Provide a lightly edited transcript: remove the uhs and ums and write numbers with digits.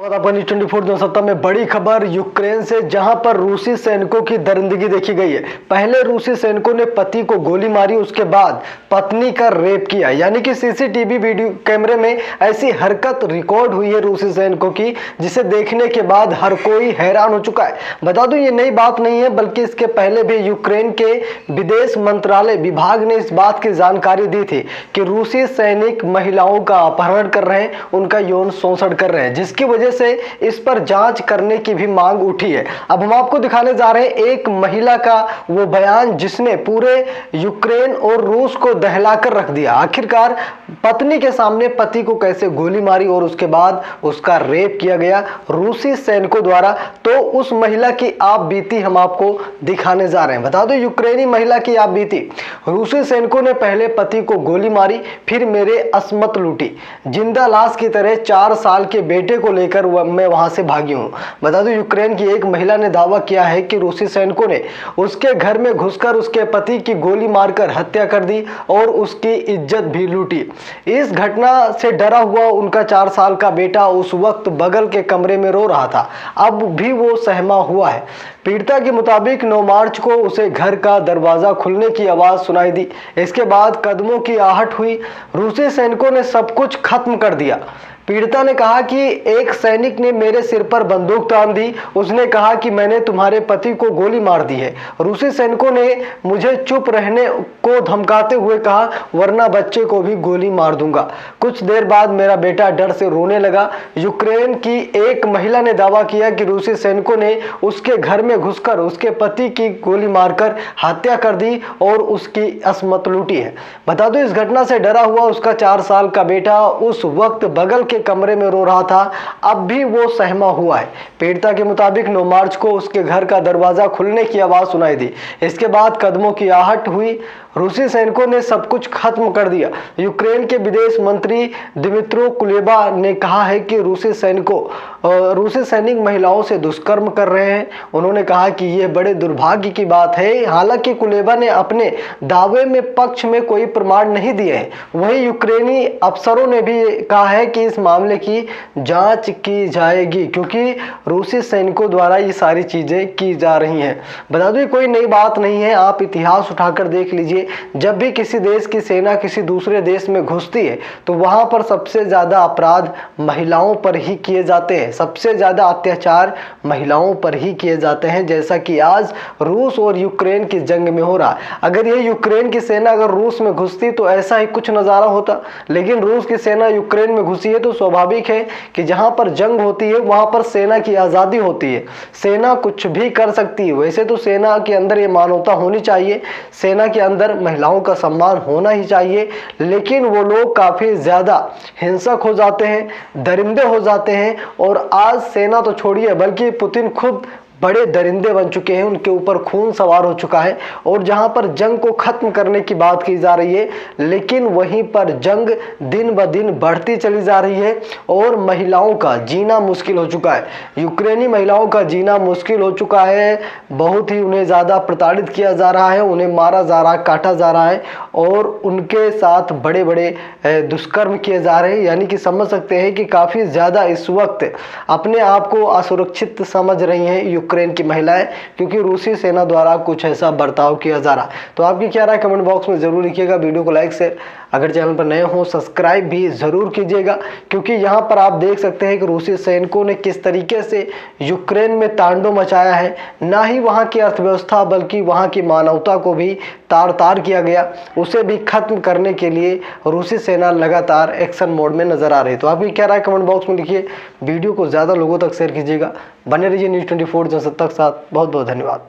News 24 Jansatta में बड़ी खबर यूक्रेन से, जहां पर रूसी सैनिकों की दरिंदगी देखी गई है। पहले रूसी सैनिकों ने पति को गोली मारी, उसके बाद पत्नी का रेप किया। यानी कि सीसीटीवी वीडियो कैमरे में ऐसी हरकत रिकॉर्ड हुई है रूसी सैनिकों की, जिसे देखने के बाद हर कोई हैरान हो चुका है। बता दूं, ये नई बात नहीं है, बल्कि इसके पहले भी यूक्रेन के विदेश मंत्रालय विभाग ने इस बात की जानकारी दी थी कि रूसी सैनिक महिलाओं का अपहरण कर रहे हैं, उनका यौन शोषण कर रहे हैं, जिसकी वजह से इस पर जांच करने की भी मांग उठी है। अब हम आपको दिखाने जा रहे हैं एक महिला का वो बयान, जिसने पूरे यूक्रेन और रूस को दहलाकर रख दिया। आखिरकार पत्नी के सामने पति को कैसे गोली मारी और उसके बाद उसका रेप किया गया रूसी सैनिकों द्वारा, तो उस महिला की आप बीती हम आपको दिखाने जा रहे हैं। बता दो, यूक्रेनी महिला की आप बीती। रूसी सैनिकों ने पहले पति को गोली मारी, फिर मेरे अस्मत लूटी, जिंदा लाश की तरह 4 साल के बेटे को लेकर मैं वहां से भागी हूं। बता दो, यूक्रेन की एक महिला ने दावा किया है कि रूसी सैनिकों ने उसके घर में घुसकर उसके पति की गोली मारकर हत्या कर दी और उसकी इज्जत भी लूटी। इस घटना से डरा हुआ उनका 4 साल का बेटा उस वक्त बगल के कमरे में रो रहा था। अब भी वो सहमा हुआ है। पीड़िता के मुताबिक 9 मार्च को उसे घर का दरवाजा खुलने की आवाज सुनाई दी। इसके बाद कदमों की आहट हुई। रूसी सैनिकों ने सब कुछ खत्म कर दिया। पीड़िता ने कहा कि एक सैनिक ने मेरे सिर पर बंदूक तान दी। उसने कहा कि मैंने तुम्हारे पति को गोली मार दी है। रूसी सैनिकों ने मुझे चुप रहने को धमकाते हुए कहा, वरना बच्चे को भी गोली मार दूंगा। कुछ देर बाद मेरा बेटा डर से रोने लगा। यूक्रेन की एक महिला ने दावा किया कि रूसी सैनिकों ने उसके घर में घुसकर उसके पति की गोली मारकर हत्या कर दी और उसकी अस्मत लूटी है। बता दो, इस घटना से डरा हुआ उसका 4 साल का बेटा उस वक्त बगल के कमरे में रो रहा था। अब भी वो सहमा हुआ है। पीड़िता के मुताबिक 9 मार्च को उसके घर का दरवाजा खुलने की आवाज सुनाई दी। इसके बाद कदमों की आहट हुई। रूसी सैनिकों ने सब कुछ खत्म कर दिया। यूक्रेन के विदेश मंत्री दिमित्रो कुलेबा ने कहा है कि रूसी सैनिक महिलाओं से दुष्कर्म कर रहे हैं। उन्होंने कहा कि यह बड़े दुर्भाग्य की बात है। हालांकि कुलेबा ने अपने दावे में पक्ष में कोई प्रमाण नहीं दिए हैं। वहीं यूक्रेनी अफसरों ने भी कहा है कि इस मामले की जांच की जाएगी, क्योंकि रूसी सैनिकों द्वारा ये सारी चीजें की जा रही हैं। बता दो, ये कोई नई बात नहीं है। आप इतिहास उठाकर देख लीजिए, जब भी किसी देश की सेना किसी दूसरे देश में घुसती है तो वहां पर सबसे ज्यादा अपराध महिलाओं पर ही किए जाते हैं, सबसे ज्यादा अत्याचार महिलाओं पर ही किए जाते हैं, जैसा कि आज रूस और यूक्रेन की जंग में हो रहा है। अगर ये यूक्रेन की सेना अगर रूस में घुसती तो ऐसा ही कुछ नजारा होता, लेकिन रूस की सेना यूक्रेन में घुसी है तो स्वाभाविक है कि जहां पर जंग होती है वहां पर सेना की आजादी होती है। सेना कुछ भी कर सकती है। वैसे तो सेना के अंदर ये मानवता होनी चाहिए, सेना के अंदर महिलाओं का सम्मान होना ही चाहिए, लेकिन वो लोग काफी ज्यादा हिंसक हो जाते हैं, दरिंदे हो जाते हैं। और आज सेना तो छोड़िए, बल्कि पुतिन खुद बड़े दरिंदे बन चुके हैं, उनके ऊपर खून सवार हो चुका है। और जहां पर जंग को खत्म करने की बात की जा रही है, लेकिन वहीं पर जंग दिन ब दिन बढ़ती चली जा रही है और महिलाओं का जीना मुश्किल हो चुका है। यूक्रेनी महिलाओं का जीना मुश्किल हो चुका है। बहुत ही उन्हें ज़्यादा प्रताड़ित किया जा रहा है, उन्हें मारा जा रहा है, काटा जा रहा है और उनके साथ बड़े बड़े दुष्कर्म किए जा रहे हैं। यानी कि समझ सकते हैं कि काफ़ी ज़्यादा इस वक्त अपने आप को असुरक्षित समझ रही हैं यूक्रेन की महिलाएं, क्योंकि रूसी सेना द्वारा कुछ ऐसा बर्ताव किया जा रहा है। तो आपकी क्या राय कमेंट बॉक्स में जरूर लिखिएगा। वीडियो को लाइक शेयर, अगर चैनल पर नए हो सब्सक्राइब भी जरूर कीजिएगा, क्योंकि यहाँ पर आप देख सकते हैं कि रूसी सैनिकों ने किस तरीके से यूक्रेन में तांडव मचाया है। ना ही वहाँ की अर्थव्यवस्था बल्कि वहाँ की मानवता को भी तार तार किया गया। उसे भी खत्म करने के लिए रूसी सेना लगातार एक्शन मोड में नजर आ रही है। तो आपकी क्या राय कमेंट बॉक्स में लिखिए। वीडियो को ज़्यादा लोगों तक शेयर कीजिएगा। बने रहिए न्यूज़ 24 जनसत्ता के साथ। बहुत बहुत धन्यवाद।